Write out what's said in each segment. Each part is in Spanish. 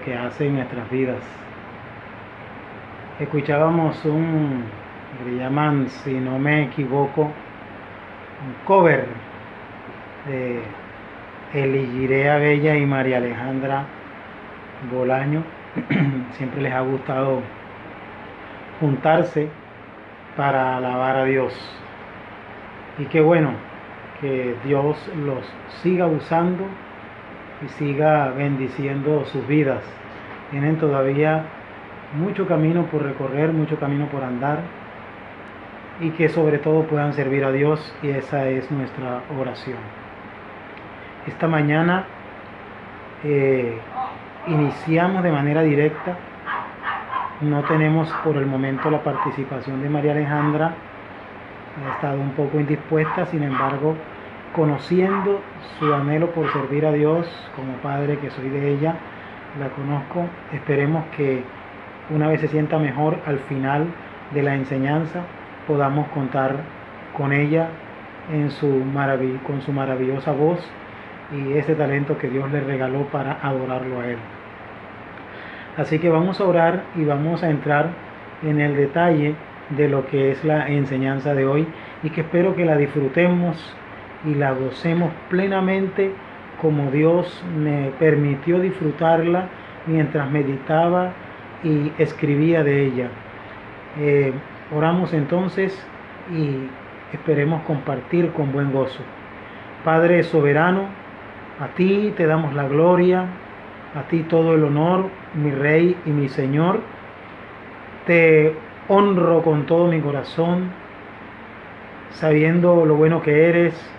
que hace en nuestras vidas. Escuchábamos le llaman, si no me equivoco, un cover de Eligirea Bella y María Alejandra Bolaño. Siempre les ha gustado juntarse para alabar a Dios. Y qué bueno que Dios los siga usando y siga bendiciendo sus vidas. Tienen todavía mucho camino por recorrer, mucho camino por andar, y que sobre todo puedan servir a Dios, y esa es nuestra oración. Esta mañana iniciamos de manera directa. No tenemos por el momento la participación de María Alejandra. Ha estado un poco indispuesta, sin embargo, conociendo su anhelo por servir a Dios, como padre que soy de ella, la conozco. Esperemos que una vez se sienta mejor, al final de la enseñanza podamos contar con ella con su maravillosa voz y ese talento que Dios le regaló para adorarlo a Él. Así que vamos a orar y vamos a entrar en el detalle de lo que es la enseñanza de hoy, y que espero que la disfrutemos y la gocemos plenamente como Dios me permitió disfrutarla mientras meditaba y escribía de ella. Oramos entonces y esperemos compartir con buen gozo. Padre soberano, a ti te damos la gloria, a ti todo el honor, mi Rey y mi Señor. Te honro con todo mi corazón, sabiendo lo bueno que eres,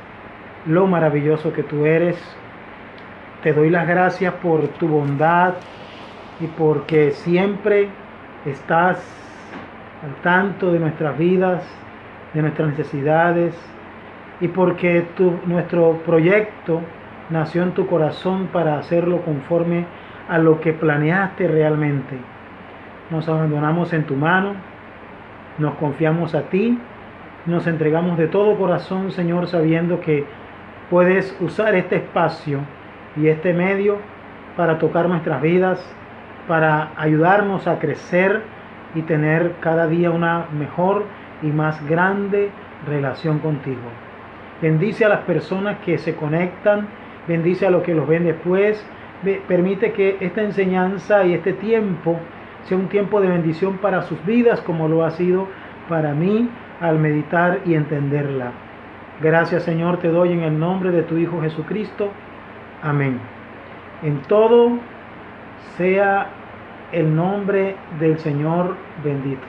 lo maravilloso que tú eres. Te doy las gracias por tu bondad y porque siempre estás al tanto de nuestras vidas, de nuestras necesidades, y porque nuestro proyecto nació en tu corazón para hacerlo conforme a lo que planeaste realmente. Nos abandonamos en tu mano, nos confiamos a ti, nos entregamos de todo corazón, Señor, sabiendo que puedes usar este espacio y este medio para tocar nuestras vidas, para ayudarnos a crecer y tener cada día una mejor y más grande relación contigo. Bendice a las personas que se conectan, bendice a los que los ven después. Permite que esta enseñanza y este tiempo sea un tiempo de bendición para sus vidas, como lo ha sido para mí al meditar y entenderla. Gracias, Señor, te doy en el nombre de tu Hijo Jesucristo. Amén. En todo sea el nombre del Señor bendito.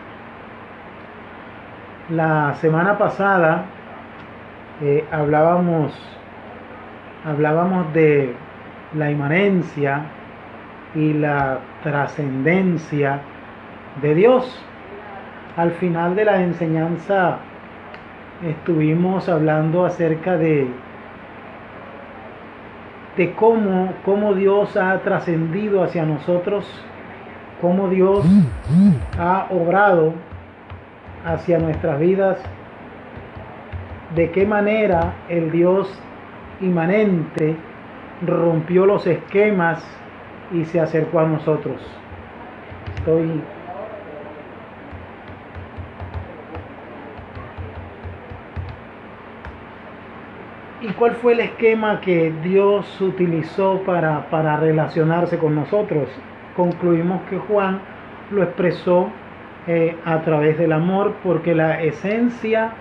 La semana pasada hablábamos de la inmanencia y la trascendencia de Dios. Al final de la enseñanza estuvimos hablando acerca de cómo Dios ha trascendido hacia nosotros, cómo Dios ha obrado hacia nuestras vidas, de qué manera el Dios inmanente rompió los esquemas y se acercó a nosotros. ¿Y cuál fue el esquema que Dios utilizó para relacionarse con nosotros? Concluimos que Juan lo expresó a través del amor, porque la esencia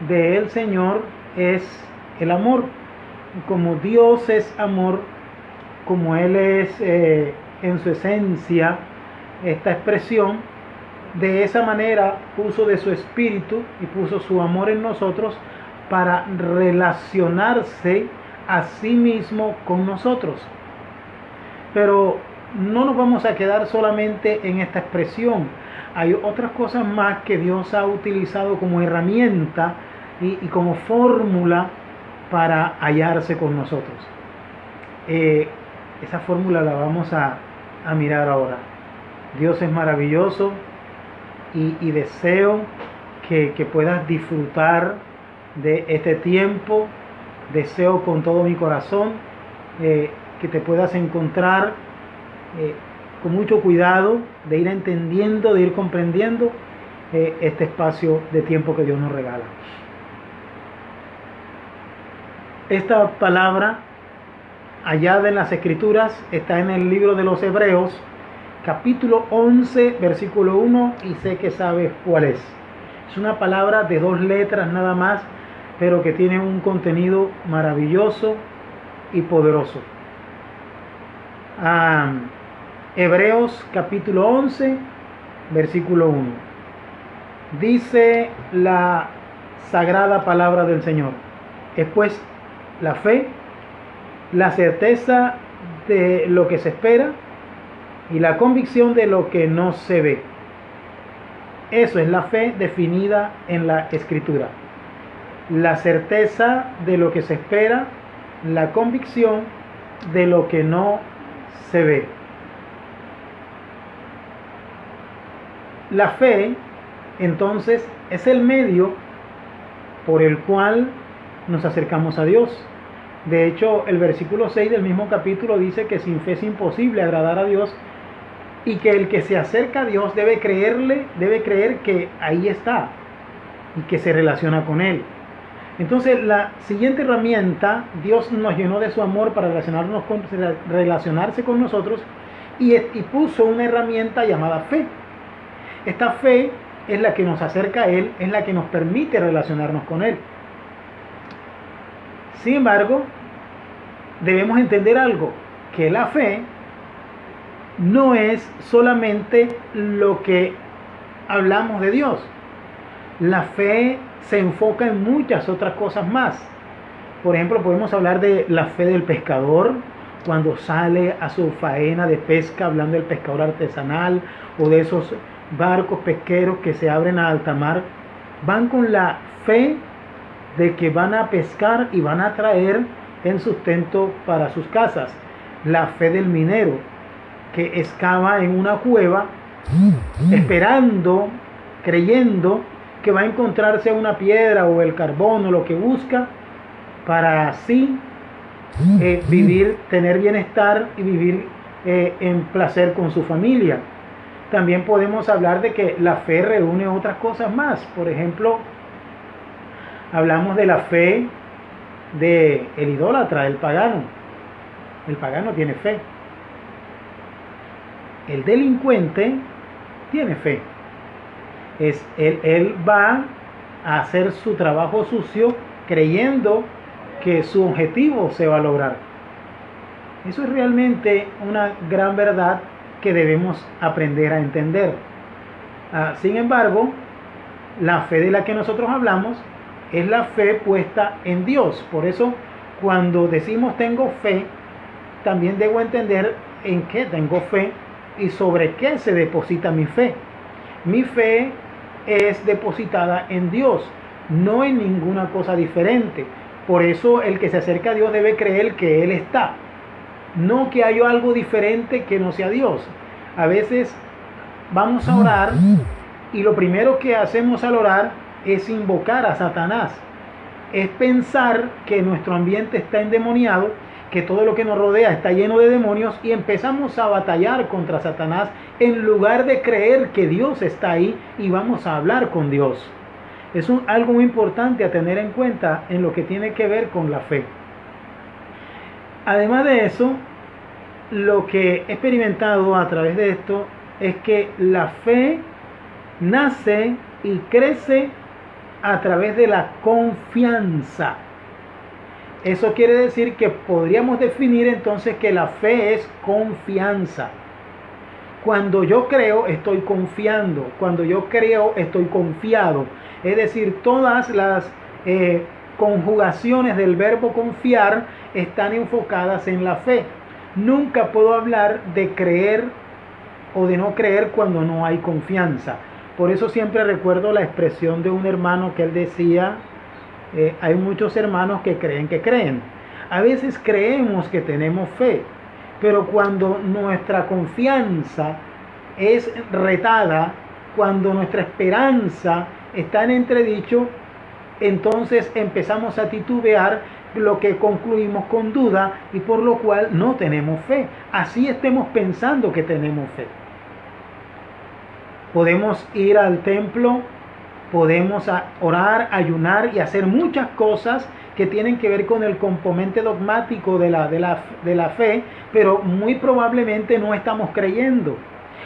del Señor es el amor. Como Dios es amor, como Él es en su esencia esta expresión, de esa manera puso de su espíritu y puso su amor en nosotros para relacionarse a sí mismo con nosotros. Pero no nos vamos a quedar solamente en esta expresión. Hay otras cosas más que Dios ha utilizado como herramienta y como fórmula para hallarse con nosotros. Esa fórmula la vamos a mirar ahora. Dios es maravilloso y deseo que puedas disfrutar de este tiempo. Deseo con todo mi corazón que te puedas encontrar con mucho cuidado, de ir entendiendo, de ir comprendiendo este espacio de tiempo que Dios nos regala. Esta palabra, hallada en las Escrituras, está en el libro de los Hebreos, capítulo 11, versículo 1, y sé que sabes cuál es. Es una palabra de 2 letras nada más, pero que tiene un contenido maravilloso y poderoso. Hebreos capítulo 11, versículo 1. Dice la sagrada palabra del Señor: es pues la fe, la certeza de lo que se espera y la convicción de lo que no se ve. Eso es la fe definida en la Escritura. La certeza de lo que se espera, la convicción de lo que no se ve. La fe, entonces, es el medio por el cual nos acercamos a Dios. De hecho, el versículo 6 del mismo capítulo dice que sin fe es imposible agradar a Dios, y que el que se acerca a Dios debe creer que ahí está y que se relaciona con Él. Entonces, la siguiente herramienta, Dios nos llenó de su amor para relacionarse con nosotros, y puso una herramienta llamada fe. Esta fe es la que nos acerca a Él, es la que nos permite relacionarnos con Él. Sin embargo, debemos entender algo, que la fe no es solamente lo que hablamos de Dios. La fe se enfoca en muchas otras cosas más. Por ejemplo, podemos hablar de la fe del pescador cuando sale a su faena de pesca, hablando del pescador artesanal o de esos barcos pesqueros que se abren a alta mar. Van con la fe de que van a pescar y van a traer el sustento para sus casas. La fe del minero que excava en una cueva esperando, creyendo que va a encontrarse una piedra o el carbón o lo que busca para así vivir, tener bienestar y vivir en placer con su familia. También podemos hablar de que la fe reúne otras cosas más. Por ejemplo, hablamos de la fe del idólatra, del pagano. El pagano tiene fe. El delincuente tiene fe. Él va a hacer su trabajo sucio creyendo que su objetivo se va a lograr. Eso es realmente una gran verdad que debemos aprender a entender. Sin embargo, la fe de la que nosotros hablamos es la fe puesta en Dios. Por eso, cuando decimos tengo fe, también debo entender en qué tengo fe y sobre qué se deposita mi fe. Mi fe es depositada en Dios, no en ninguna cosa diferente. Por eso el que se acerca a Dios debe creer que Él está, no que haya algo diferente que no sea Dios. A veces vamos a orar y lo primero que hacemos al orar es invocar a Satanás. Es pensar que nuestro ambiente está endemoniado, que todo lo que nos rodea está lleno de demonios, y empezamos a batallar contra Satanás en lugar de creer que Dios está ahí y vamos a hablar con Dios. Es algo muy importante a tener en cuenta en lo que tiene que ver con la fe. Además de eso, lo que he experimentado a través de esto es que la fe nace y crece a través de la confianza. Eso quiere decir que podríamos definir entonces que la fe es confianza. Cuando yo creo, estoy confiando. Cuando yo creo, estoy confiado. Es decir, todas las conjugaciones del verbo confiar están enfocadas en la fe. Nunca puedo hablar de creer o de no creer cuando no hay confianza. Por eso siempre recuerdo la expresión de un hermano que él decía: hay muchos hermanos que creen que creen. A veces creemos que tenemos fe, pero cuando nuestra confianza es retada, cuando nuestra esperanza está en entredicho, entonces empezamos a titubear lo que concluimos con duda y por lo cual no tenemos fe. Así estemos pensando que tenemos fe. Podemos ir al templo, podemos orar, ayunar y hacer muchas cosas que tienen que ver con el componente dogmático de la fe, pero muy probablemente no estamos creyendo.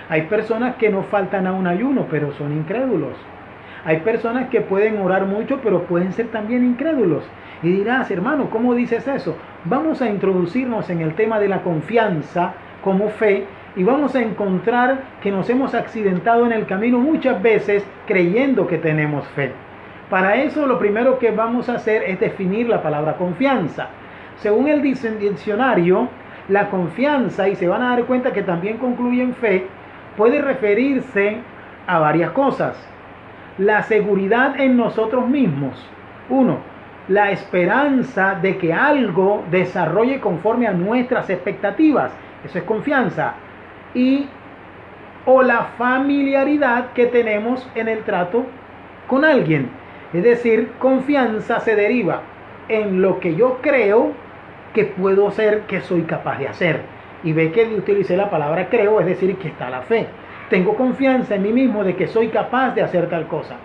Hay personas que no faltan a un ayuno, pero son incrédulos. Hay personas que pueden orar mucho, pero pueden ser también incrédulos. Y dirás, hermano, ¿cómo dices eso? Vamos a introducirnos en el tema de la confianza como fe y vamos a encontrar que nos hemos accidentado en el camino muchas veces creyendo que tenemos fe. Para eso lo primero que vamos a hacer es definir la palabra confianza. Según el diccionario, la confianza, y se van a dar cuenta que también concluye en fe, puede referirse a varias cosas. La seguridad en nosotros mismos. 1. La esperanza de que algo desarrolle conforme a nuestras expectativas. Eso es confianza. O la familiaridad que tenemos en el trato con alguien. Es decir, confianza se deriva en lo que yo creo que puedo hacer, que soy capaz de hacer. Y ve que utilicé la palabra creo, es decir, que está la fe. Tengo confianza en mí mismo de que soy capaz de hacer tal cosa.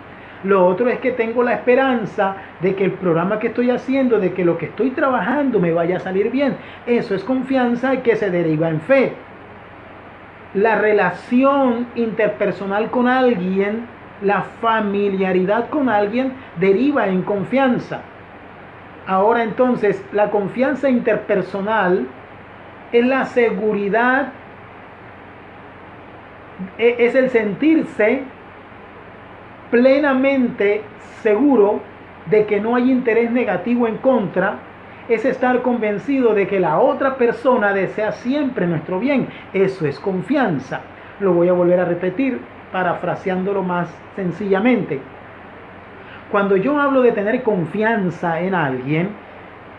Lo otro es que tengo la esperanza de que el programa que estoy haciendo, de que lo que estoy trabajando me vaya a salir bien. Eso es confianza que se deriva en fe. La relación interpersonal con alguien, la familiaridad con alguien deriva en confianza. Ahora entonces, la confianza interpersonal es la seguridad, es el sentirse plenamente seguro de que no hay interés negativo en contra, es estar convencido de que la otra persona desea siempre nuestro bien. Eso es confianza. Lo voy a volver a repetir, parafraseándolo más sencillamente. Cuando yo hablo de tener confianza en alguien,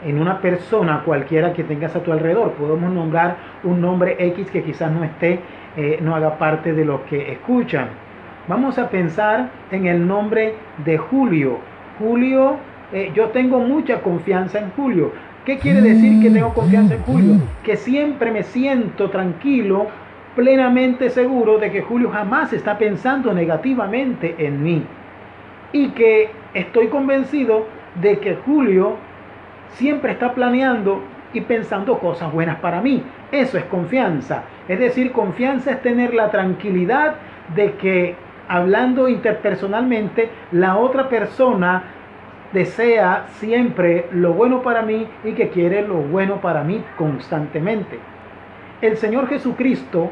en una persona cualquiera que tengas a tu alrededor, podemos nombrar un nombre X que quizás no esté, no haga parte de lo que escuchan. Vamos a pensar en el nombre de Julio. Julio, yo tengo mucha confianza en Julio. ¿Qué quiere decir que tengo confianza en Julio? Que siempre me siento tranquilo, plenamente seguro de que Julio jamás está pensando negativamente en mí. Y que estoy convencido de que Julio siempre está planeando y pensando cosas buenas para mí. Eso es confianza. Es decir, confianza es tener la tranquilidad de que, hablando interpersonalmente, la otra persona desea siempre lo bueno para mí y que quiere lo bueno para mí constantemente. El Señor Jesucristo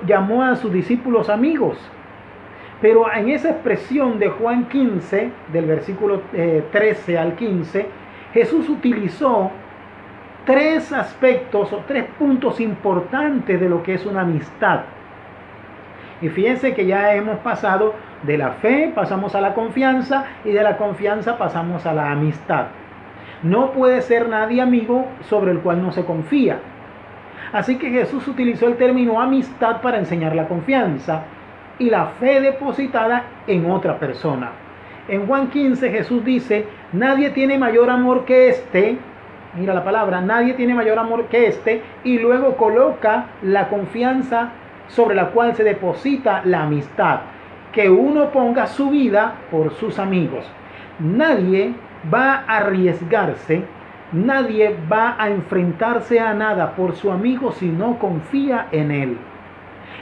llamó a sus discípulos amigos, pero en esa expresión de Juan 15, del versículo 13 al 15, Jesús utilizó tres aspectos o tres puntos importantes de lo que es una amistad. Y fíjense que ya hemos pasado de la fe, pasamos a la confianza, y de la confianza pasamos a la amistad. No puede ser nadie amigo sobre el cual no se confía. Así que Jesús utilizó el término amistad para enseñar la confianza y la fe depositada en otra persona. En Juan 15 Jesús dice, nadie tiene mayor amor que este, mira la palabra, nadie tiene mayor amor que este, y luego coloca la confianza sobre la cual se deposita la amistad, que uno ponga su vida por sus amigos. Nadie va a arriesgarse, nadie va a enfrentarse a nada por su amigo si no confía en él.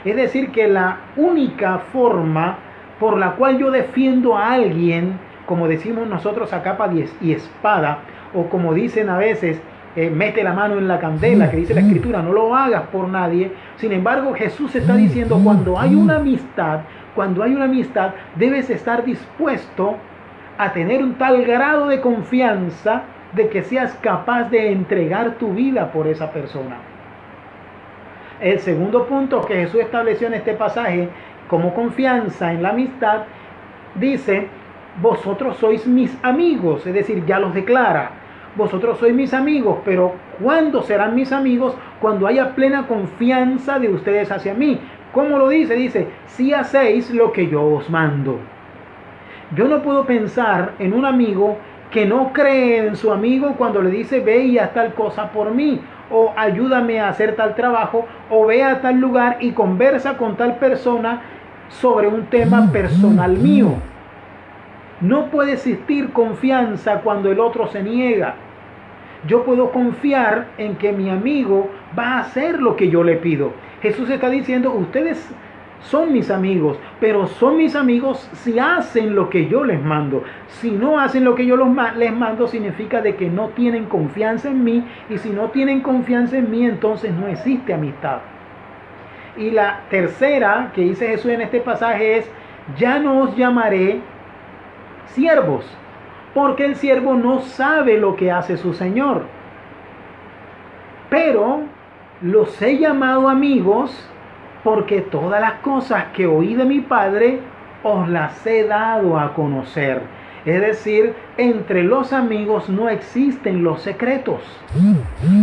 Es decir, que la única forma por la cual yo defiendo a alguien, como decimos nosotros a capa y espada, o como dicen a veces, mete la mano en la candela, que dice la Escritura, no lo hagas por nadie. Sin embargo, Jesús está diciendo, cuando hay una amistad, debes estar dispuesto a tener un tal grado de confianza de que seas capaz de entregar tu vida por esa persona. El segundo punto que Jesús estableció en este pasaje como confianza en la amistad, dice, vosotros sois mis amigos, es decir, ya los declara. Vosotros sois mis amigos, pero ¿cuándo serán mis amigos? Cuando haya plena confianza de ustedes hacia mí. ¿Cómo lo dice? Dice, si hacéis lo que yo os mando. Yo no puedo pensar en un amigo que no cree en su amigo cuando le dice ve y haz tal cosa por mí, o ayúdame a hacer tal trabajo, o ve a tal lugar y conversa con tal persona sobre un tema personal mío. No puede existir confianza cuando el otro se niega. Yo puedo confiar en que mi amigo va a hacer lo que yo le pido. Jesús está diciendo, ustedes son mis amigos, pero son mis amigos si hacen lo que yo les mando. Si no hacen lo que yo les mando, significa de que no tienen confianza en mí, y si no tienen confianza en mí, entonces no existe amistad. Y la tercera que dice Jesús en este pasaje es, ya no os llamaré siervos, porque el siervo no sabe lo que hace su señor, pero los he llamado amigos, porque todas las cosas que oí de mi Padre os las he dado a conocer. Es decir, entre los amigos no existen los secretos.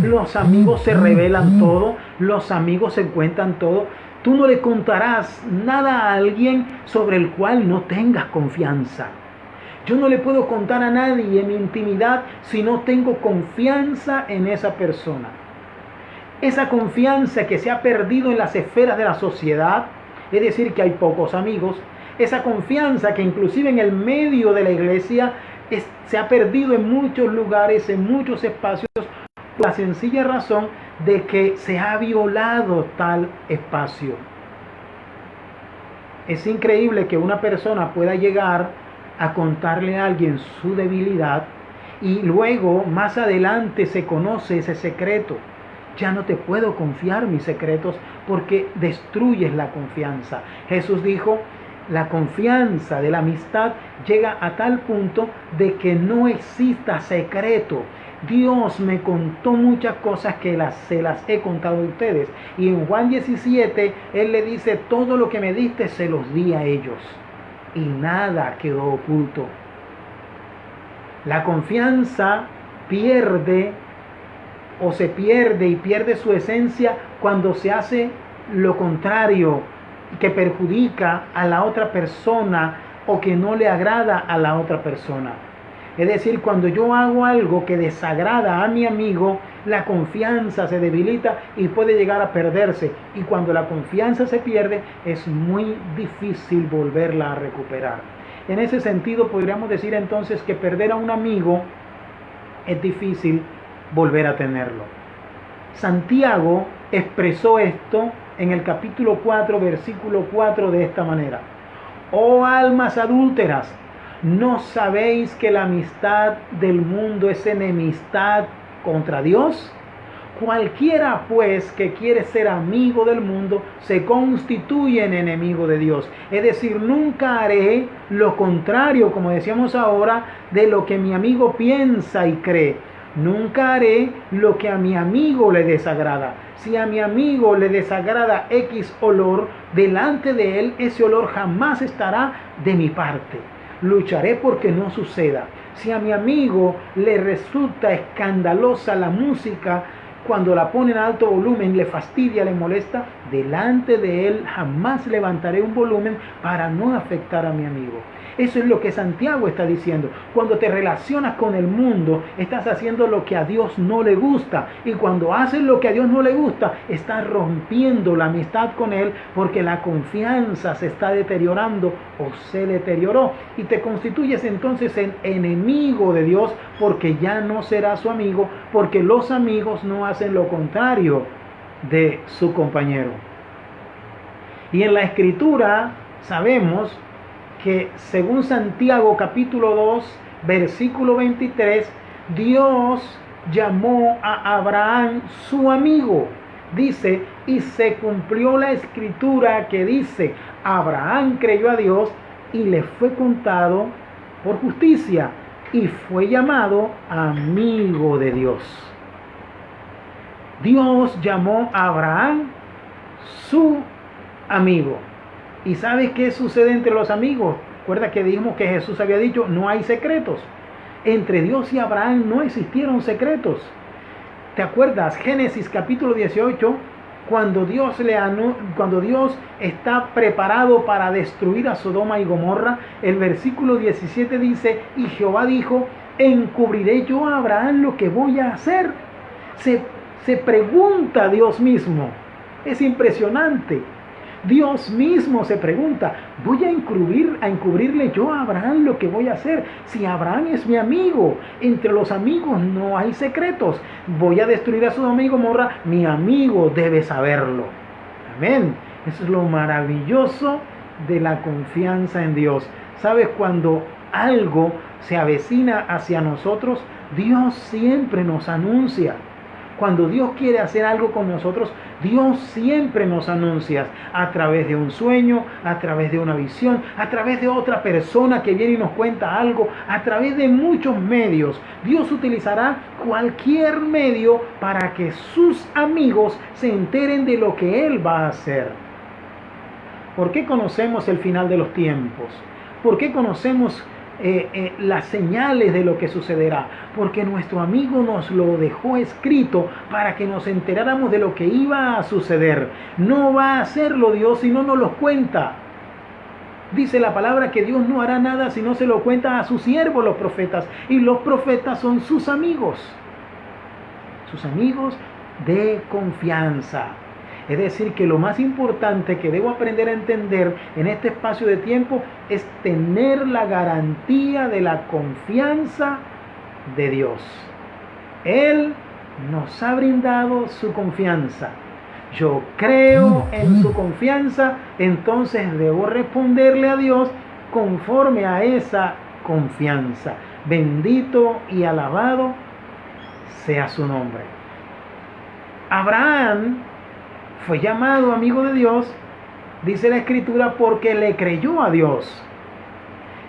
Los amigos se revelan todo, los amigos se cuentan todo. Tú no le contarás nada a alguien sobre el cual no tengas confianza. Yo no le puedo contar a nadie en mi intimidad si no tengo confianza en esa persona. Esa confianza que se ha perdido en las esferas de la sociedad, es decir, que hay pocos amigos. Esa confianza que inclusive en el medio de la iglesia se ha perdido en muchos lugares, en muchos espacios, por la sencilla razón de que se ha violado tal espacio. Es increíble que una persona pueda llegar a contarle a alguien su debilidad y luego más adelante se conoce ese secreto. Ya no te puedo confiar mis secretos porque destruyes la confianza. Jesús dijo, la confianza de la amistad llega a tal punto de que no exista secreto. Dios me contó muchas cosas que se las he contado a ustedes. Y en Juan 17, Él le dice, todo lo que me diste se los di a ellos. Y nada quedó oculto. La confianza pierde o se pierde y pierde su esencia cuando se hace lo contrario, que perjudica a la otra persona o que no le agrada a la otra persona. Es decir, cuando yo hago algo que desagrada a mi amigo, la confianza se debilita y puede llegar a perderse. Y cuando la confianza se pierde, es muy difícil volverla a recuperar. En ese sentido, podríamos decir entonces que perder a un amigo es difícil volver a tenerlo. Santiago expresó esto en el capítulo 4, versículo 4 de esta manera. Oh almas adúlteras, ¿no sabéis que la amistad del mundo es enemistad contra Dios? Cualquiera pues que quiere ser amigo del mundo se constituye en enemigo de Dios. Es decir, nunca haré lo contrario, como decíamos ahora, de lo que mi amigo piensa y cree. Nunca haré lo que a mi amigo le desagrada. Si a mi amigo le desagrada X olor, delante de él ese olor jamás estará de mi parte. Lucharé porque no suceda. Si a mi amigo le resulta escandalosa la música, cuando la pone en alto volumen, le fastidia, le molesta, delante de él jamás levantaré un volumen para no afectar a mi amigo. Eso es lo que Santiago está diciendo. Cuando te relacionas con el mundo, estás haciendo lo que a Dios no le gusta. Y cuando haces lo que a Dios no le gusta, estás rompiendo la amistad con Él, porque la confianza se está deteriorando o se deterioró. Y te constituyes entonces en enemigo de Dios, porque ya no serás su amigo, porque los amigos no hacen lo contrario de su compañero. Y en la Escritura sabemos que según Santiago capítulo 2, versículo 23, Dios llamó a Abraham su amigo. Dice, y se cumplió la escritura que dice, Abraham creyó a Dios y le fue contado por justicia y fue llamado amigo de Dios. Dios llamó a Abraham su amigo. ¿Y sabes qué sucede entre los amigos? Recuerda que dijimos que Jesús había dicho, no hay secretos. Entre Dios y Abraham no existieron secretos. ¿Te acuerdas? Génesis capítulo 18, cuando Dios está preparado para destruir a Sodoma y Gomorra, el versículo 17 dice, y Jehová dijo, ¿Encubriré yo a Abraham lo que voy a hacer? Se pregunta Dios mismo. Es impresionante. Dios mismo se pregunta, ¿voy a encubrirle yo a Abraham lo que voy a hacer? Si Abraham es mi amigo, entre los amigos no hay secretos. Voy a destruir a su amigo Gomorra, mi amigo debe saberlo. Amén. Eso es lo maravilloso de la confianza en Dios. ¿Sabes? Cuando algo se avecina hacia nosotros, Dios siempre nos anuncia. Cuando Dios quiere hacer algo con nosotros, Dios siempre nos anuncia a través de un sueño, a través de una visión, a través de otra persona que viene y nos cuenta algo, a través de muchos medios. Dios utilizará cualquier medio para que sus amigos se enteren de lo que Él va a hacer. ¿Por qué conocemos el final de los tiempos? ¿Por qué conocemos las señales de lo que sucederá? Porque nuestro amigo nos lo dejó escrito para que nos enteráramos de lo que iba a suceder. No va a hacerlo Dios si no nos lo cuenta. Dice la palabra que Dios no hará nada si no se lo cuenta a sus siervos, los profetas. Y los profetas son sus amigos de confianza. Es decir, que lo más importante que debo aprender a entender en este espacio de tiempo es tener la garantía de la confianza de Dios. Él nos ha brindado su confianza. Yo creo en su confianza, entonces debo responderle a Dios conforme a esa confianza. Bendito y alabado sea su nombre. Abraham fue llamado amigo de Dios, dice la Escritura, porque le creyó a Dios.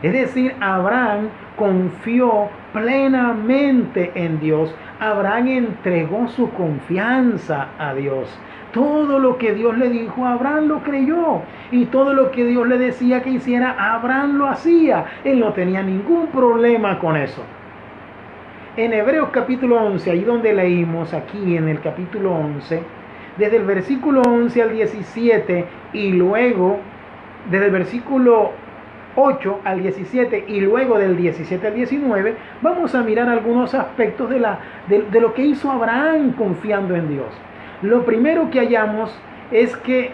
Es decir, Abraham confió plenamente en Dios. Abraham entregó su confianza a Dios. Todo lo que Dios le dijo a Abraham lo creyó. Y todo lo que Dios le decía que hiciera, Abraham lo hacía. Él no tenía ningún problema con eso. En Hebreos capítulo 11, ahí donde leímos, aquí en el capítulo 11, desde el versículo 11 al 17 y luego desde el versículo 8 al 17 y luego del 17 al 19, vamos a mirar algunos aspectos de lo que hizo Abraham confiando en Dios. Lo primero que hallamos es que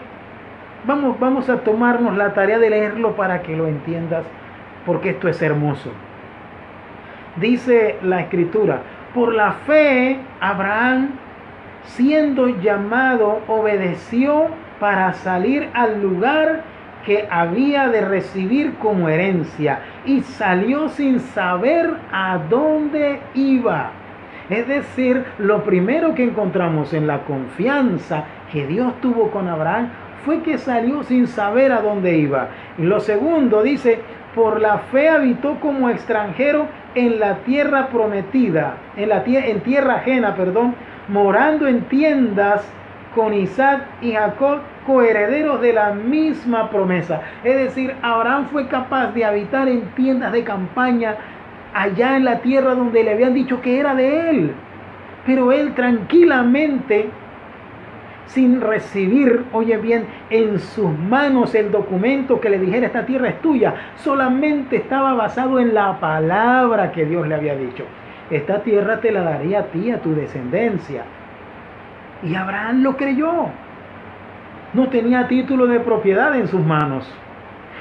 vamos a tomarnos la tarea de leerlo para que lo entiendas, porque esto es hermoso. Dice la Escritura, por la fe Abraham, siendo llamado, obedeció para salir al lugar que había de recibir como herencia, y salió sin saber a dónde iba. Es decir, lo primero que encontramos en la confianza que Dios tuvo con Abraham fue que salió sin saber a dónde iba. Y lo segundo dice, por la fe habitó como extranjero en la tierra prometida, en tierra ajena, morando en tiendas con Isaac y Jacob, coherederos de la misma promesa. Es decir, Abraham fue capaz de habitar en tiendas de campaña allá en la tierra donde le habían dicho que era de él. Pero él tranquilamente, sin recibir, oye bien, en sus manos el documento que le dijera esta tierra es tuya, solamente estaba basado en la palabra que Dios le había dicho. Esta tierra te la daría a ti, a tu descendencia. Y Abraham lo creyó. No tenía título de propiedad en sus manos.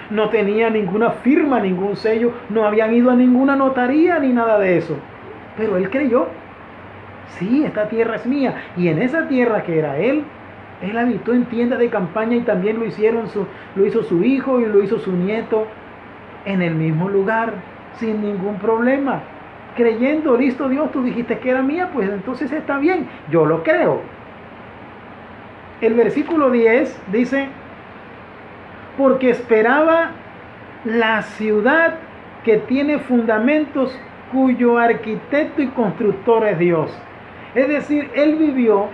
No tenía ninguna firma, ningún sello. No habían ido a ninguna notaría ni nada de eso. Pero él creyó. Sí, esta tierra es mía. Y en esa tierra que era él habitó en tiendas de campaña y también lo hizo su hijo y lo hizo su nieto en el mismo lugar, sin ningún problema. Creyendo, listo Dios, tú dijiste que era mía, pues entonces está bien, yo lo creo. El versículo 10 dice, porque esperaba la ciudad que tiene fundamentos, cuyo arquitecto y constructor es Dios. Es decir, él vivió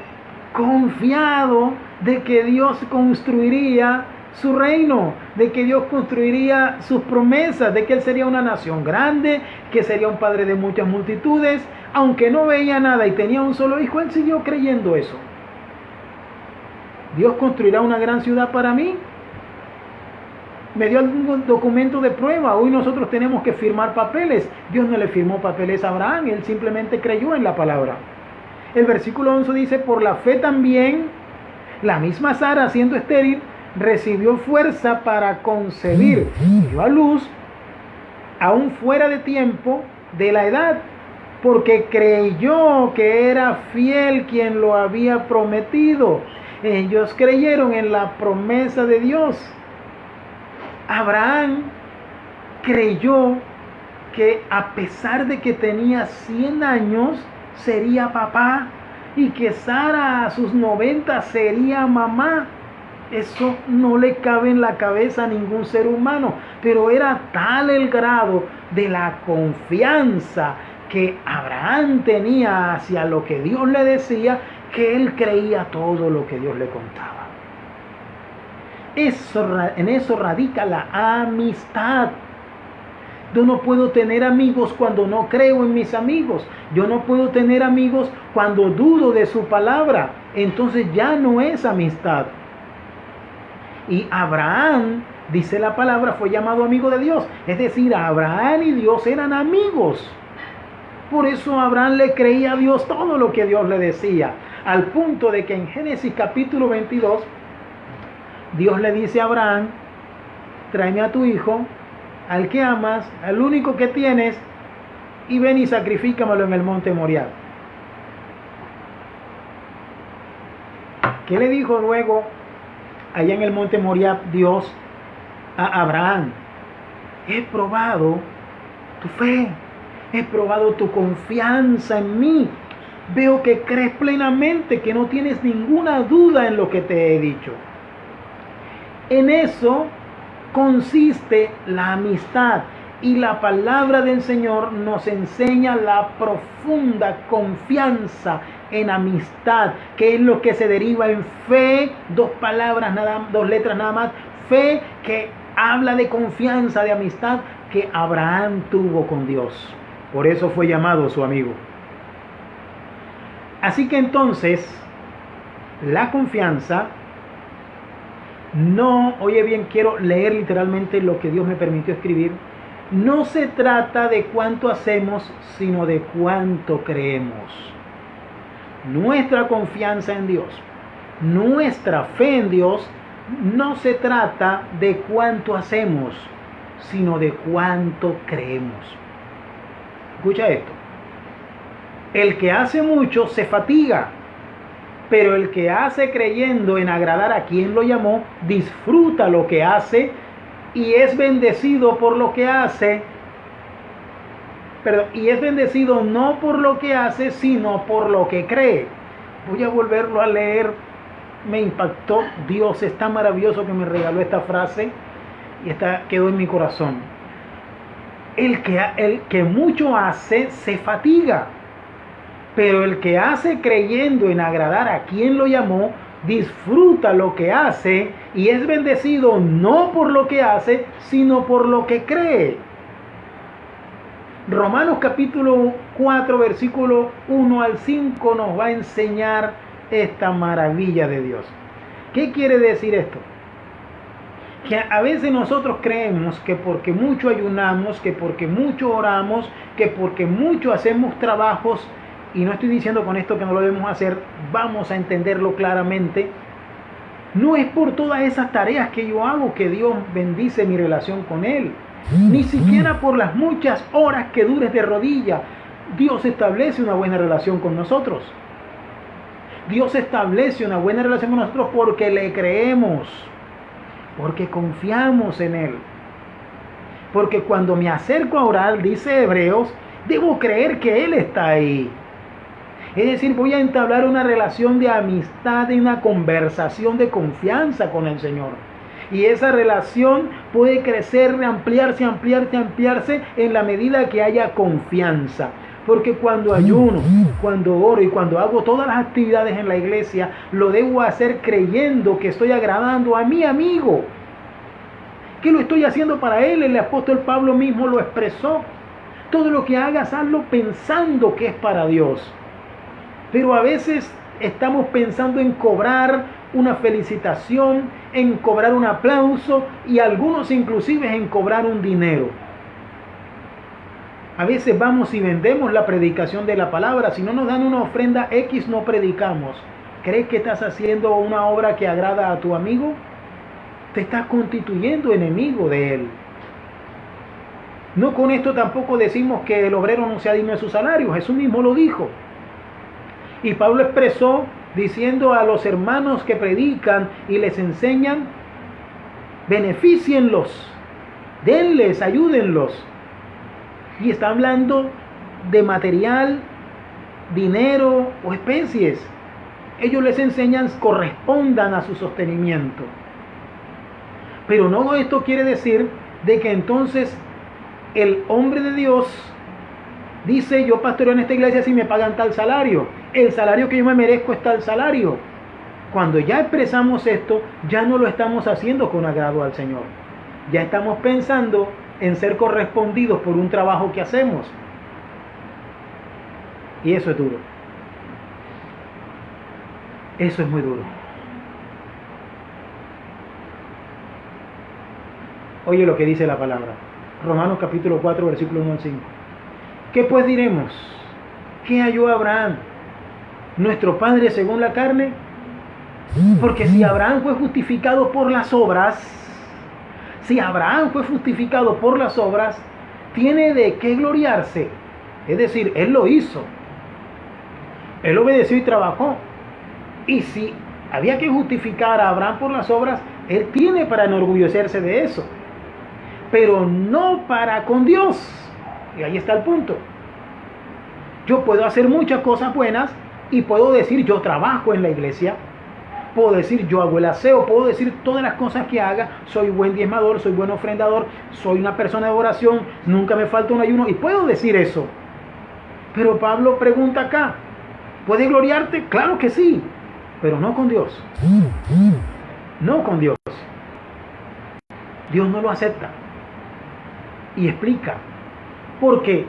confiado de que Dios construiría su reino, de que Dios construiría sus promesas, de que él sería una nación grande, que sería un padre de muchas multitudes. Aunque no veía nada y tenía un solo hijo, él siguió creyendo eso. Dios construirá una gran ciudad para mí. me dio algún documento de prueba. Hoy nosotros tenemos que firmar papeles. Dios no le firmó papeles a Abraham, él simplemente creyó en la palabra. El versículo 11 dice, por la fe también, la misma Sara, siendo estéril, recibió fuerza para concebir, dio a luz, aún fuera de tiempo de la edad, porque creyó que era fiel quien lo había prometido. Ellos creyeron en la promesa de Dios. Abraham creyó que a pesar de que tenía 100 años, sería papá, y que Sara a sus 90 sería mamá. Eso no le cabe en la cabeza a ningún ser humano, pero era tal el grado de la confianza que Abraham tenía hacia lo que Dios le decía, que él creía todo lo que Dios le contaba. En eso radica la amistad. Yo no puedo tener amigos cuando no creo en mis amigos. Yo no puedo tener amigos cuando dudo de su palabra. Entonces ya no es amistad. Y Abraham, dice la palabra, fue llamado amigo de Dios. Es decir, Abraham y Dios eran amigos. Por eso Abraham le creía a Dios todo lo que Dios le decía. Al punto de que en Génesis capítulo 22, Dios le dice a Abraham, tráeme a tu hijo, al que amas, al único que tienes, y ven y sacrifícamelo en el monte Moriah. ¿Qué le dijo luego allá en el monte Moriah Dios a Abraham? He probado tu fe, he probado tu confianza en mí. Veo que crees plenamente, que no tienes ninguna duda en lo que te he dicho. En eso consiste la amistad, y la palabra del Señor nos enseña la profunda confianza en amistad, que es lo que se deriva en fe, dos letras nada más, fe, que habla de confianza, de amistad que Abraham tuvo con Dios. Por eso fue llamado su amigo. Así que entonces, la confianza no, oye bien, quiero leer literalmente lo que Dios me permitió escribir. No se trata de cuánto hacemos, sino de cuánto creemos. Nuestra confianza en Dios, nuestra fe en Dios, no se trata de cuánto hacemos, sino de cuánto creemos. Escucha esto. El que hace mucho se fatiga, pero el que hace creyendo en agradar a quien lo llamó, disfruta lo que hace y es bendecido por lo que hace. Y es bendecido no por lo que hace, sino por lo que cree. Voy a volverlo a leer. Me impactó. Dios es tan maravilloso que me regaló esta frase y quedó en mi corazón. El que mucho hace se fatiga, pero el que hace creyendo en agradar a quien lo llamó, disfruta lo que hace y es bendecido no por lo que hace, sino por lo que cree. Romanos capítulo 4, versículo 1 al 5 nos va a enseñar esta maravilla de Dios. ¿Qué quiere decir esto? Que a veces nosotros creemos que porque mucho ayunamos, que porque mucho oramos, que porque mucho hacemos trabajos, y no estoy diciendo con esto que no lo debemos hacer, vamos a entenderlo claramente, no es por todas esas tareas que yo hago que Dios bendice mi relación con Él, ni siquiera por las muchas horas que dures de rodilla. Dios establece una buena relación con nosotros. Dios establece una buena relación con nosotros porque le creemos, porque confiamos en Él. Porque cuando me acerco a orar, dice Hebreos, debo creer que Él está ahí. Es decir, voy a entablar una relación de amistad y una conversación de confianza con el Señor. Y esa relación puede crecer, ampliarse en la medida que haya confianza. Porque cuando ayuno, cuando oro y cuando hago todas las actividades en la iglesia, lo debo hacer creyendo que estoy agradando a mi amigo, que lo estoy haciendo para Él. El apóstol Pablo mismo lo expresó. Todo lo que hagas, hazlo pensando que es para Dios. Pero a veces estamos pensando en cobrar una felicitación, en cobrar un aplauso y algunos inclusive en cobrar un dinero. A veces vamos y vendemos la predicación de la palabra. Si no nos dan una ofrenda X, no predicamos. ¿Crees que estás haciendo una obra que agrada a tu amigo? Te estás constituyendo enemigo de él. No con esto tampoco decimos que el obrero no sea digno de su salario. Jesús mismo lo dijo. Y Pablo expresó diciendo a los hermanos que predican y les enseñan, beneficienlos, denles, ayúdenlos. Y está hablando de material, dinero o especies. Ellos les enseñan, correspondan a su sostenimiento. Pero no esto quiere decir de que entonces el hombre de Dios dice, yo pastoreo en esta iglesia si me pagan tal salario. El salario que yo me merezco es tal salario. Cuando ya expresamos esto, ya no lo estamos haciendo con agrado al Señor. Ya estamos pensando en ser correspondidos por un trabajo que hacemos. Y eso es duro. Eso es muy duro. Oye lo que dice la palabra. Romanos capítulo 4, versículo 1 al 5. ¿Qué pues diremos? ¿Qué halló Abraham, nuestro padre según la carne? Porque si Abraham fue justificado por las obras, tiene de qué gloriarse. Es decir, él lo hizo. Él obedeció y trabajó. Y si había que justificar a Abraham por las obras, él tiene para enorgullecerse de eso. Pero no para con Dios. Y ahí está el punto. Yo puedo hacer muchas cosas buenas y puedo decir yo trabajo en la iglesia. Puedo decir yo hago el aseo, puedo decir todas las cosas que haga, soy buen diezmador, soy buen ofrendador, soy una persona de oración, nunca me falta un ayuno y puedo decir eso. Pero Pablo pregunta acá, ¿puedes gloriarte? Claro que sí, pero no con Dios. No con Dios. Dios no lo acepta. Y explica. Porque,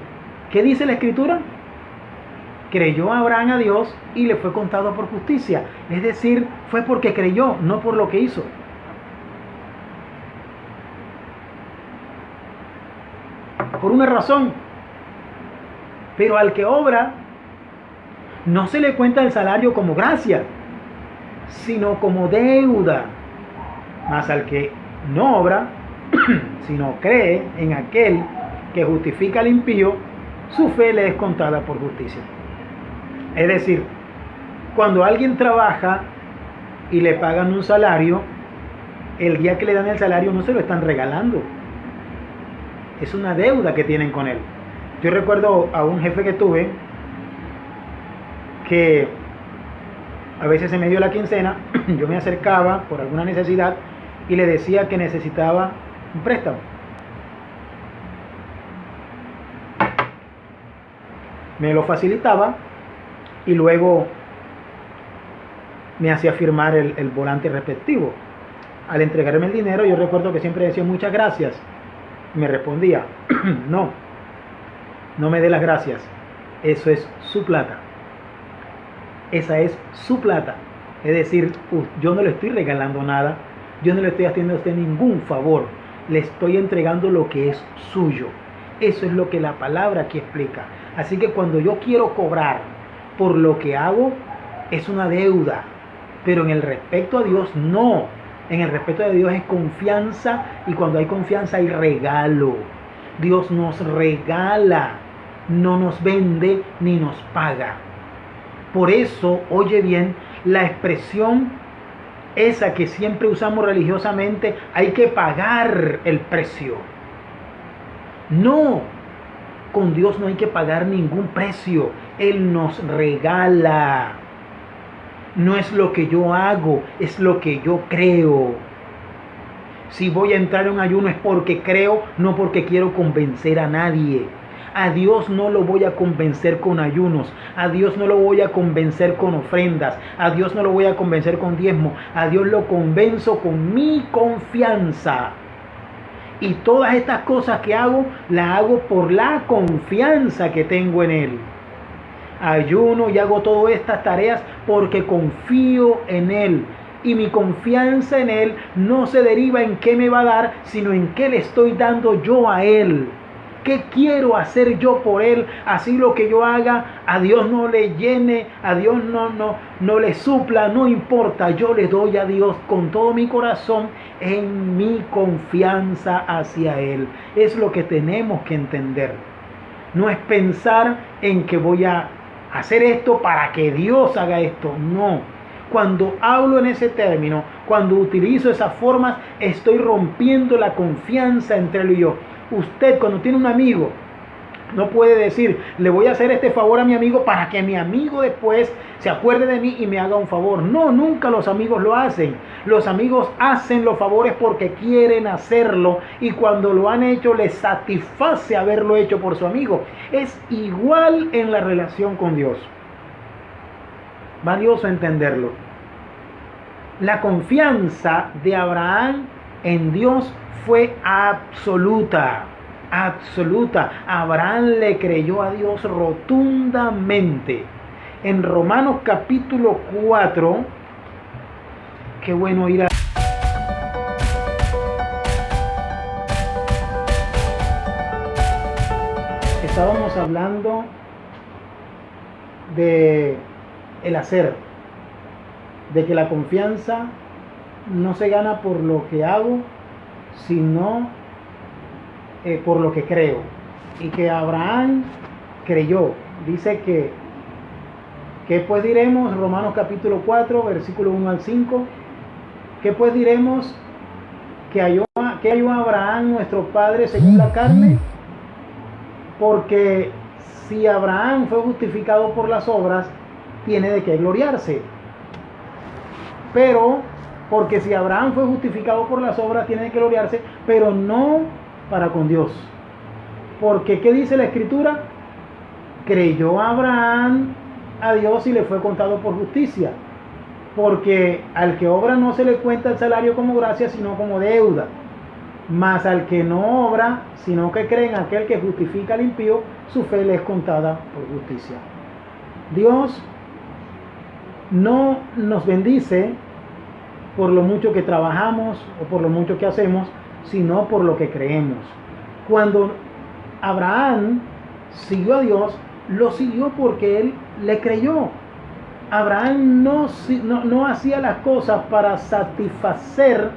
¿qué dice la Escritura? Creyó Abraham a Dios y le fue contado por justicia. Es decir, fue porque creyó, no por lo que hizo. Por una razón. Pero al que obra, no se le cuenta el salario como gracia, sino como deuda. Mas al que no obra, sino cree en aquel que justifica al impío, su fe le es contada por justicia. Es decir, cuando alguien trabaja y le pagan un salario, el día que le dan el salario no se lo están regalando. Es una deuda que tienen con él. Yo recuerdo a un jefe que tuve que a veces en medio de la quincena yo me acercaba por alguna necesidad y le decía que necesitaba un préstamo. Me lo facilitaba y luego me hacía firmar el volante respectivo. Al entregarme el dinero, yo recuerdo que siempre decía muchas gracias. Me respondía, no me dé las gracias, eso es su plata. Esa es su plata. Es decir, yo no le estoy regalando nada, yo no le estoy haciendo a usted ningún favor, le estoy entregando lo que es suyo. Eso es lo que la palabra aquí explica. Así que cuando yo quiero cobrar por lo que hago, es una deuda. Pero en el respecto a Dios, no. En el respeto de Dios es confianza, y cuando hay confianza hay regalo. Dios nos regala, no nos vende ni nos paga. Por eso, oye bien, la expresión esa que siempre usamos religiosamente, hay que pagar el precio. No, con Dios no hay que pagar ningún precio. Él nos regala. No es lo que yo hago, es lo que yo creo. Si voy a entrar en un ayuno es porque creo, no porque quiero convencer a nadie. A Dios no lo voy a convencer con ayunos. A Dios no lo voy a convencer con ofrendas. A Dios no lo voy a convencer con diezmo. A Dios lo convenzo con mi confianza. Y todas estas cosas que hago, las hago por la confianza que tengo en Él. Ayuno y hago todas estas tareas porque confío en Él. y mi confianza en Él no se deriva en qué me va a dar, sino en qué le estoy dando yo a Él. ¿Qué quiero hacer yo por Él? Así lo que yo haga, a Dios no le llene, a Dios no le supla, no importa. Yo le doy a Dios con todo mi corazón en mi confianza hacia Él. Es lo que tenemos que entender. No es pensar en que voy a hacer esto para que Dios haga esto. No. Cuando hablo en ese término, cuando utilizo esas formas, estoy rompiendo la confianza entre Él y yo. Usted, cuando tiene un amigo, no puede decir, le voy a hacer este favor a mi amigo para que mi amigo después se acuerde de mí y me haga un favor. No, nunca los amigos lo hacen. Los amigos hacen los favores porque quieren hacerlo y cuando lo han hecho les satisface haberlo hecho por su amigo. Es igual en la relación con Dios. Valioso entenderlo. La confianza de Abraham en Dios fue absoluta, absoluta. Abraham le creyó a Dios rotundamente. En Romanos capítulo 4, qué bueno ir a... Estábamos hablando de el hacer, de que la confianza no se gana por lo que hago, sino por lo que creo. Y que Abraham creyó. Dice que pues diremos, Romanos capítulo 4, versículo 1 al 5, que pues diremos que halló Abraham nuestro padre según la carne, porque si Abraham fue justificado por las obras, tiene de qué gloriarse. Pero porque si Abraham fue justificado por las obras, tiene que gloriarse, pero no para con Dios. Porque ¿qué dice la Escritura? Creyó Abraham a Dios y le fue contado por justicia. Porque al que obra no se le cuenta el salario como gracia, sino como deuda. Mas al que no obra, sino que cree en aquel que justifica al impío, su fe le es contada por justicia. Dios no nos bendice por lo mucho que trabajamos o por lo mucho que hacemos, sino por lo que creemos. Cuando Abraham siguió a Dios, lo siguió porque él le creyó. Abraham no hacía las cosas para satisfacer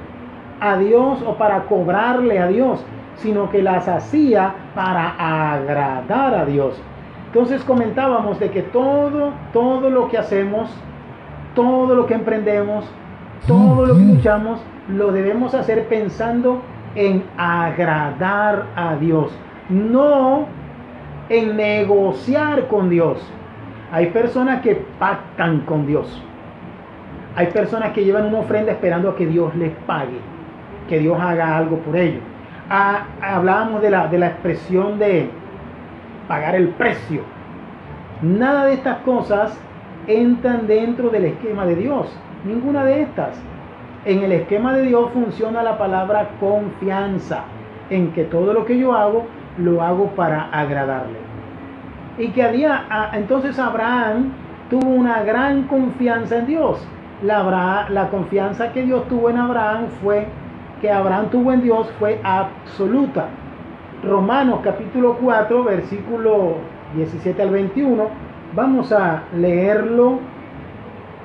a Dios o para cobrarle a Dios, sino que las hacía para agradar a Dios. Entonces comentábamos de que todo lo que hacemos, todo lo que emprendemos, todo lo que luchamos, lo debemos hacer pensando en agradar a Dios, no en negociar con Dios. Hay personas que pactan con Dios. Hay personas que llevan una ofrenda esperando a que Dios les pague, que Dios haga algo por ellos. Hablábamos de la expresión de pagar el precio. Nada de estas cosas entran dentro del esquema de Dios. Ninguna de estas. En el esquema de Dios funciona la palabra confianza, en que todo lo que yo hago, lo hago para agradarle. Y que entonces Abraham tuvo una gran confianza en Dios. La confianza que Dios tuvo en Abraham tuvo en Dios fue absoluta. Romanos capítulo 4, versículo 17 al 21, vamos a leerlo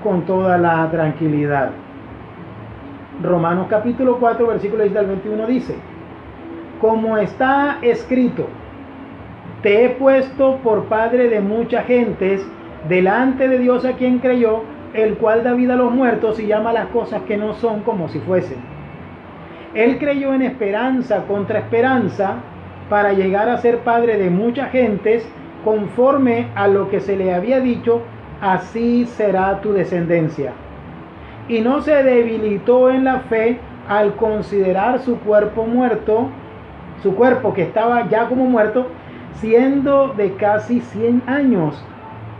con toda la tranquilidad. Romanos capítulo 4, versículo 17 al 21 dice: como está escrito, te he puesto por padre de muchas gentes delante de Dios a quien creyó, el cual da vida a los muertos y llama las cosas que no son como si fuesen. Él creyó en esperanza contra esperanza para llegar a ser padre de muchas gentes, conforme a lo que se le había dicho, así será tu descendencia. Y no se debilitó en la fe al considerar su cuerpo muerto, su cuerpo que estaba ya como muerto, siendo de casi 100 años,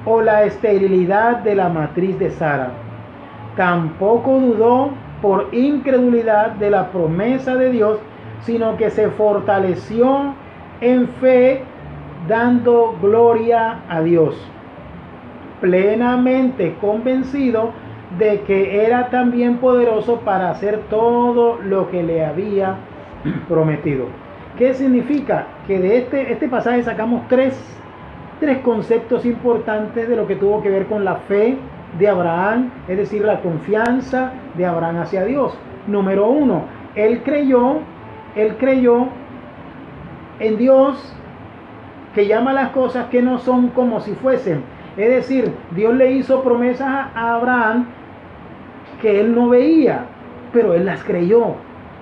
o la esterilidad de la matriz de Sara. Tampoco dudó por incredulidad de la promesa de Dios, sino que se fortaleció en fe, dando gloria a Dios, plenamente convencido de que era también poderoso para hacer todo lo que le había prometido. ¿Qué significa? Que de este pasaje sacamos tres conceptos importantes de lo que tuvo que ver con la fe de Abraham, es decir, la confianza de Abraham hacia Dios. Número uno, él creyó en Dios, que llama las cosas que no son como si fuesen. Es decir, Dios le hizo promesas a Abraham que él no veía, pero él las creyó.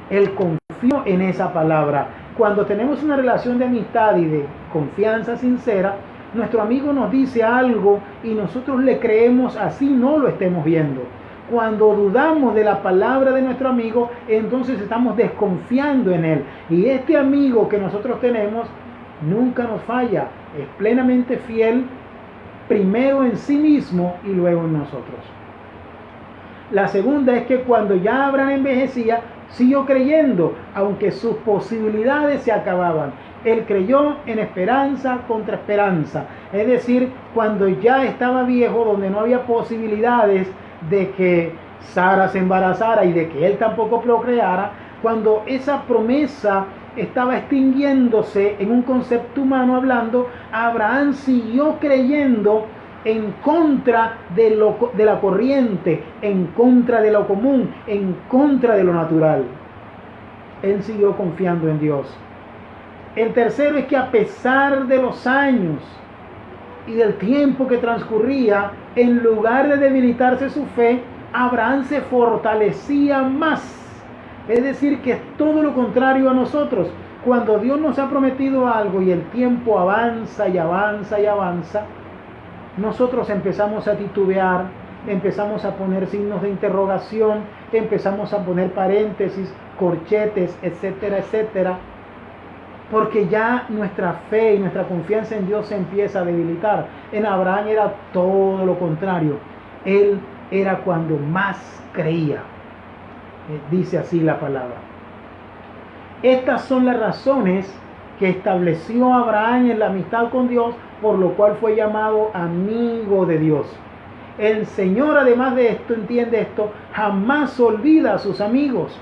Él confió en esa palabra. Cuando tenemos una relación de amistad y de confianza sincera, nuestro amigo nos dice algo y nosotros le creemos así no lo estemos viendo. Cuando dudamos de la palabra de nuestro amigo, entonces estamos desconfiando en él. Y este amigo que nosotros tenemos nunca nos falla, es plenamente fiel, primero en sí mismo y luego en nosotros. La segunda es que cuando ya Abraham envejecía, siguió creyendo, aunque sus posibilidades se acababan. Él creyó en esperanza contra esperanza. Es decir, cuando ya estaba viejo, donde no había posibilidades de que Sara se embarazara y de que él tampoco procreara, cuando esa promesa estaba extinguiéndose en un concepto humano hablando, Abraham siguió creyendo en contra de la corriente, en contra de lo común, en contra de lo natural. Él siguió confiando en Dios. El tercero es que a pesar de los años y del tiempo que transcurría, en lugar de debilitarse su fe, Abraham se fortalecía más. Es decir, que es todo lo contrario a nosotros. Cuando Dios nos ha prometido algo y el tiempo avanza y avanza y avanza, nosotros empezamos a titubear, empezamos a poner signos de interrogación, empezamos a poner paréntesis, corchetes, etcétera, etcétera, porque ya nuestra fe y nuestra confianza en Dios se empieza a debilitar. En Abraham era todo lo contrario. Él era cuando más creía. Dice así la palabra. Estas son las razones que estableció Abraham en la amistad con Dios, por lo cual fue llamado amigo de Dios. El Señor, además de esto, entiende esto, jamás olvida a sus amigos.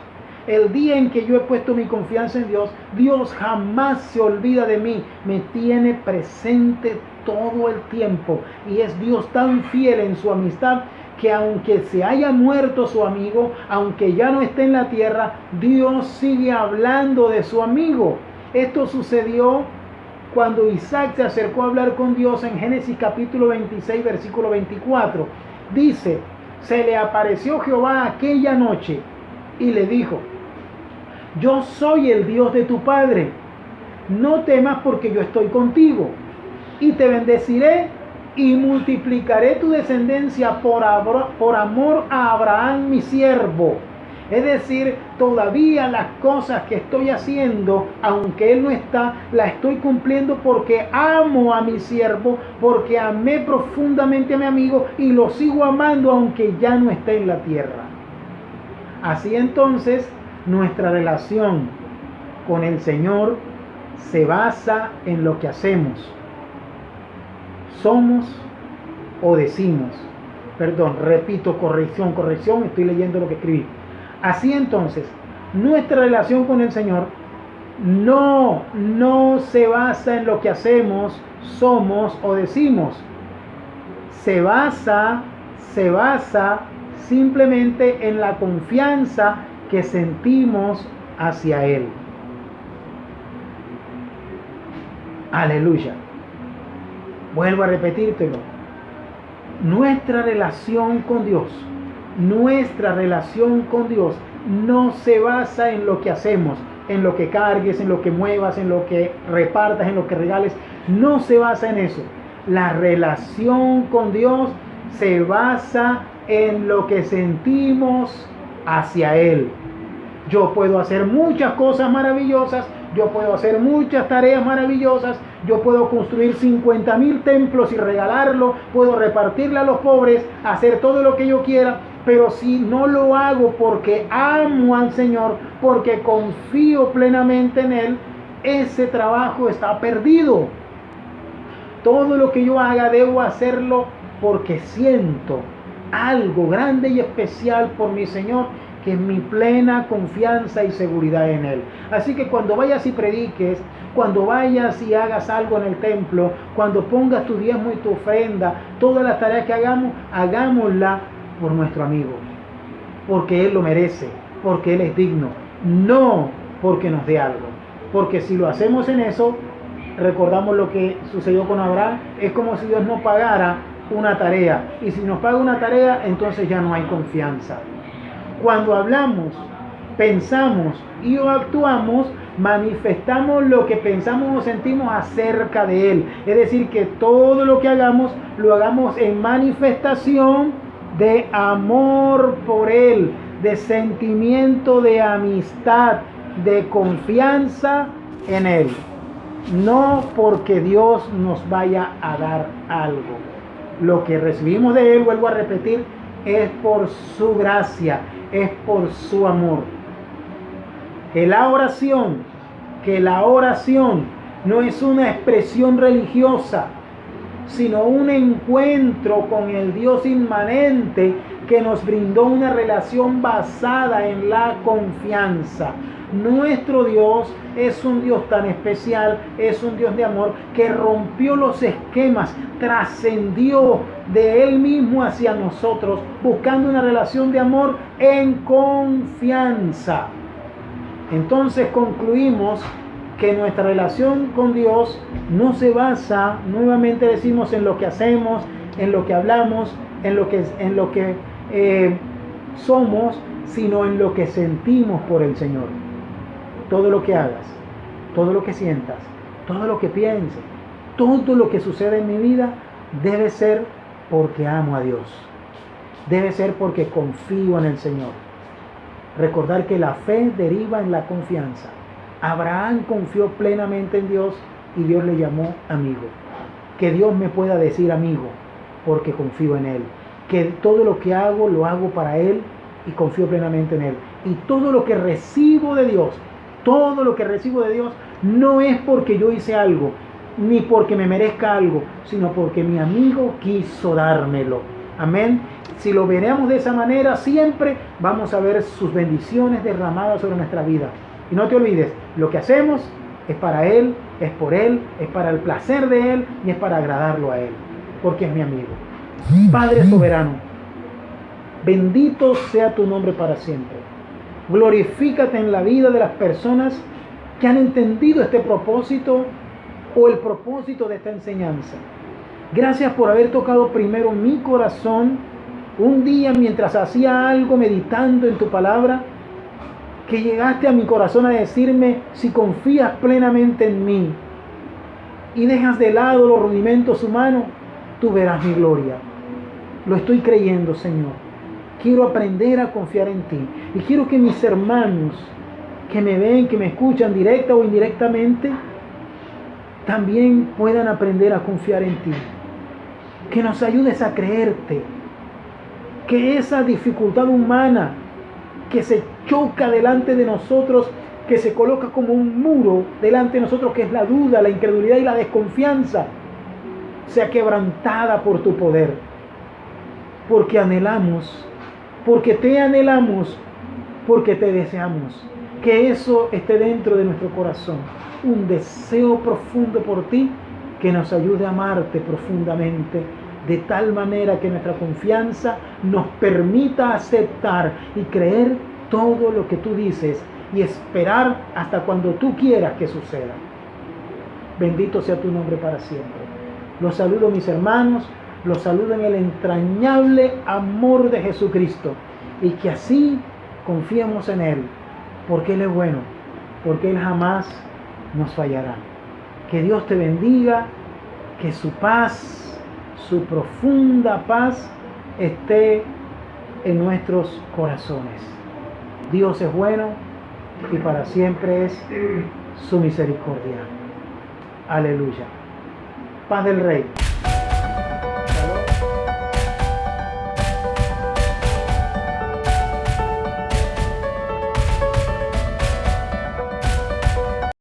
El día en que yo he puesto mi confianza en Dios, Dios jamás se olvida de mí, me tiene presente todo el tiempo. Y es Dios tan fiel en su amistad que aunque se haya muerto su amigo, aunque ya no esté en la tierra, Dios sigue hablando de su amigo. Esto sucedió cuando Isaac se acercó a hablar con Dios en Génesis capítulo 26, versículo 24. Dice, se le apareció Jehová aquella noche y le dijo, yo soy el Dios de tu padre, no temas porque yo estoy contigo, y te bendeciré y multiplicaré tu descendencia por amor a Abraham mi siervo. Es decir, todavía las cosas que estoy haciendo, aunque él no está, las estoy cumpliendo porque amo a mi siervo, porque amé profundamente a mi amigo y lo sigo amando aunque ya no esté en la tierra. Así entonces, nuestra relación con el Señor se basa en lo que hacemos. Somos o decimos. Perdón, repito, corrección, estoy leyendo lo que escribí. Así entonces, nuestra relación con el Señor no se basa en lo que hacemos, somos o decimos. Se basa simplemente en la confianza que sentimos hacia Él. Aleluya. Vuelvo a repetírtelo. Nuestra relación con Dios no se basa en lo que hacemos, en lo que cargues, en lo que muevas, en lo que repartas, en lo que regales. No se basa en eso. La relación con Dios se basa en lo que sentimos hacia Él. Yo puedo hacer muchas cosas maravillosas, yo puedo hacer muchas tareas maravillosas, yo puedo construir 50,000 templos y regalarlo, puedo repartirle a los pobres, hacer todo lo que yo quiera, pero si no lo hago porque amo al Señor, porque confío plenamente en Él, ese trabajo está perdido. Todo lo que yo haga debo hacerlo porque siento algo grande y especial por mi Señor, que es mi plena confianza y seguridad en Él. Así que cuando vayas y prediques, cuando vayas y hagas algo en el templo, cuando pongas tu diezmo y tu ofrenda, todas las tareas que hagamos, hagámosla por nuestro amigo, porque Él lo merece, porque Él es digno, no porque nos dé algo. Porque si lo hacemos en eso, recordamos lo que sucedió con Abraham, es como si Dios nos pagara una tarea, y si nos paga una tarea, entonces ya no hay confianza. Cuando hablamos, pensamos y actuamos, manifestamos lo que pensamos o sentimos acerca de Él. Es decir, que todo lo que hagamos, lo hagamos en manifestación de amor por Él, de sentimiento de amistad, de confianza en Él. No porque Dios nos vaya a dar algo. Lo que recibimos de Él, vuelvo a repetir, es por su gracia, es por su amor. Que la oración no es una expresión religiosa, sino un encuentro con el Dios inmanente que nos brindó una relación basada en la confianza. Nuestro Dios es un Dios tan especial, es un Dios de amor que rompió los esquemas, trascendió de Él mismo hacia nosotros, buscando una relación de amor en confianza. Entonces concluimos que nuestra relación con Dios no se basa, nuevamente decimos, en lo que hacemos, en lo que hablamos, en lo que somos, sino en lo que sentimos por el Señor. Todo lo que hagas, todo lo que sientas, todo lo que pienses, todo lo que sucede en mi vida debe ser porque amo a Dios. Debe ser porque confío en el Señor. Recordar que la fe deriva en la confianza. Abraham confió plenamente en Dios y Dios le llamó amigo. Que Dios me pueda decir amigo porque confío en Él. Que todo lo que hago lo hago para Él y confío plenamente en Él. Y todo lo que recibo de Dios, no es porque yo hice algo, ni porque me merezca algo, sino porque mi amigo quiso dármelo. Amén. Si lo veremos de esa manera, siempre vamos a ver sus bendiciones derramadas sobre nuestra vida. Y no te olvides, lo que hacemos es para Él, es por Él, es para el placer de Él y es para agradarlo a Él, porque es mi amigo. Padre soberano, bendito sea tu nombre para siempre. Glorifícate en la vida de las personas que han entendido este propósito o el propósito de esta enseñanza. Gracias por haber tocado primero mi corazón un día mientras hacía algo meditando en tu palabra, que llegaste a mi corazón a decirme: si confías plenamente en mí y dejas de lado los rudimentos humanos, tú verás mi gloria. Lo estoy creyendo, Señor. Quiero aprender a confiar en ti. Y quiero que mis hermanos que me ven, que me escuchan directa o indirectamente, también puedan aprender a confiar en ti. Que nos ayudes a creerte. Que esa dificultad humana que se choca delante de nosotros, que se coloca como un muro delante de nosotros, que es la duda, la incredulidad y la desconfianza, sea quebrantada por tu poder. Porque anhelamos, porque te anhelamos, porque te deseamos. Que eso esté dentro de nuestro corazón. Un deseo profundo por ti que nos ayude a amarte profundamente, de tal manera que nuestra confianza nos permita aceptar y creer todo lo que tú dices y esperar hasta cuando tú quieras que suceda. Bendito sea tu nombre para siempre. Los saludo, mis hermanos, los saludo en el entrañable amor de Jesucristo, y que así confiemos en Él, porque Él es bueno, porque Él jamás nos fallará. Que Dios te bendiga, que su paz, su profunda paz esté en nuestros corazones. Dios es bueno y para siempre es su misericordia. Aleluya. Paz del Rey.